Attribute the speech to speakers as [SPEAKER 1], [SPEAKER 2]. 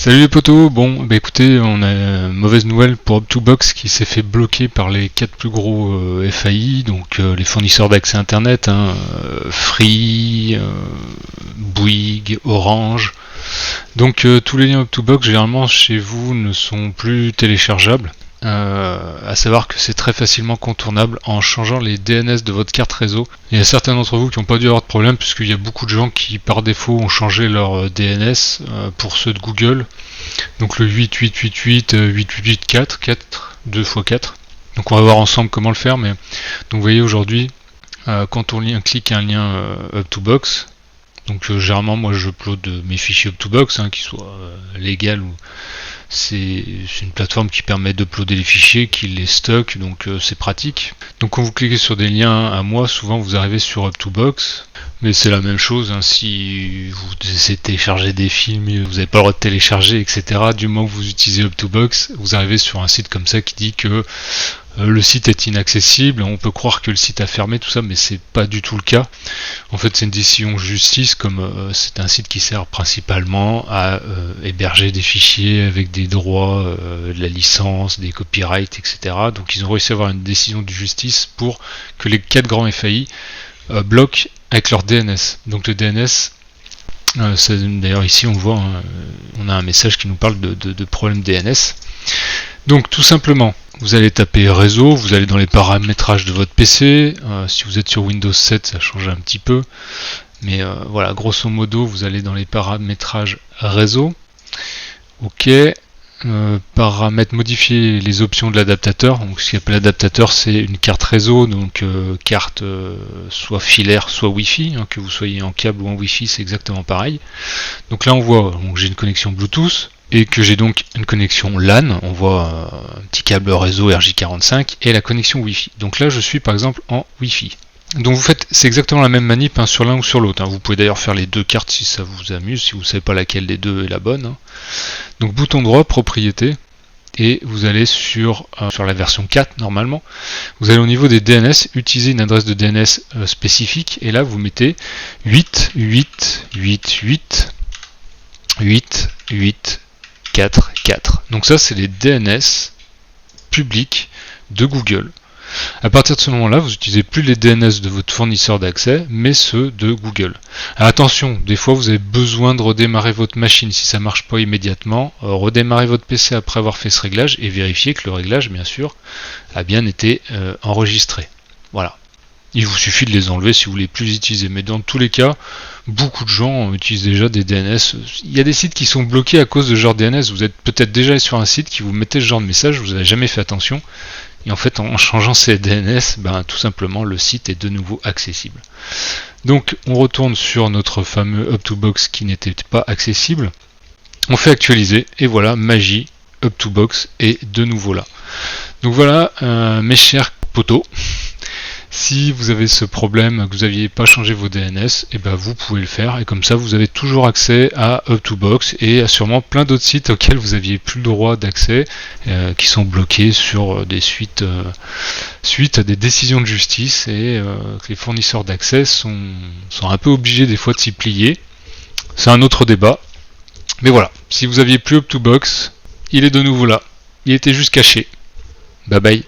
[SPEAKER 1] Salut les potos, bon bah écoutez, on a une mauvaise nouvelle pour Up2Box qui s'est fait bloquer par les 4 plus gros FAI, donc les fournisseurs d'accès internet, Free, Bouygues, Orange. Donc tous les liens Up2Box généralement chez vous ne sont plus téléchargeables. À savoir que c'est très facilement contournable en changeant les DNS de votre carte réseau. Il y a certains d'entre vous qui n'ont pas dû avoir de problème puisqu'il y a beaucoup de gens qui par défaut ont changé leur DNS pour ceux de Google. Donc le 8888, 8884, 4, 2 x 4. Donc on va voir ensemble comment le faire. Mais donc vous voyez aujourd'hui, quand on clique un lien Up2Box, donc généralement moi je upload mes fichiers Up2Box, qu'ils soient légaux ou c'est une plateforme qui permet d'uploader les fichiers, qui les stocke, donc c'est pratique. Donc quand vous cliquez sur des liens à moi, souvent vous arrivez sur Up2Box, mais c'est la même chose, si vous essayez de télécharger des films, vous n'avez pas le droit de télécharger, etc. Du moment que vous utilisez Up2Box, vous arrivez sur un site comme ça qui dit que le site est inaccessible. On peut croire que le site a fermé, tout ça, mais c'est pas du tout le cas. En fait, c'est une décision de justice, comme c'est un site qui sert principalement à héberger des fichiers avec des droits, de la licence, des copyrights, etc. Donc ils ont réussi à avoir une décision de justice pour que les 4 grands FAI bloquent avec leur DNS. Donc le DNS, d'ailleurs ici on voit, on a un message qui nous parle de problème DNS. Donc tout simplement, vous allez taper réseau, vous allez dans les paramétrages de votre PC, si vous êtes sur Windows 7 ça change un petit peu, mais voilà, grosso modo vous allez dans les paramétrages réseau, ok, paramètres, modifier les options de l'adaptateur. Donc ce qu'on appelle l'adaptateur, c'est une carte réseau, donc carte soit filaire soit Wi-Fi, que vous soyez en câble ou en Wi-Fi, c'est exactement pareil. Donc là on voit, donc j'ai une connexion Bluetooth et que j'ai donc une connexion LAN, on voit un petit câble réseau RJ45 et la connexion Wi-Fi. Donc là je suis par exemple en Wi-Fi. Donc vous faites, c'est exactement la même manip sur l'un ou sur l'autre. Vous pouvez d'ailleurs faire les deux cartes si ça vous amuse, si vous ne savez pas laquelle des deux est la bonne. Donc bouton droit, propriété, et vous allez sur la version 4 normalement. Vous allez au niveau des DNS, utiliser une adresse de DNS spécifique, et là vous mettez 8, 8, 8, 8, 8, 8, 4, 4. Donc ça c'est les DNS publics de Google. À partir de ce moment-là, vous n'utilisez plus les DNS de votre fournisseur d'accès, mais ceux de Google. Alors attention, des fois vous avez besoin de redémarrer votre machine si ça ne marche pas immédiatement. Redémarrez votre PC après avoir fait ce réglage et vérifiez que le réglage, bien sûr, a bien été enregistré. Voilà. Il vous suffit de les enlever si vous voulez plus les utiliser. Mais dans tous les cas, beaucoup de gens utilisent déjà des DNS. Il y a des sites qui sont bloqués à cause de ce genre de DNS. Vous êtes peut-être déjà sur un site qui vous mettait ce genre de message, vous n'avez jamais fait attention. Et en fait, en changeant ces DNS, tout simplement, le site est de nouveau accessible. Donc, on retourne sur notre fameux Up2Box qui n'était pas accessible. On fait actualiser, et voilà, magie, Up2Box est de nouveau là. Donc voilà, mes chers potos. Si vous avez ce problème, que vous n'aviez pas changé vos DNS, vous pouvez le faire, et comme ça vous avez toujours accès à Up2Box et à sûrement plein d'autres sites auxquels vous n'aviez plus le droit d'accès, qui sont bloqués sur des suite à des décisions de justice, et que les fournisseurs d'accès sont un peu obligés des fois de s'y plier. C'est un autre débat, mais voilà, si vous aviez plus Up2Box, il est de nouveau là, il était juste caché. Bye bye.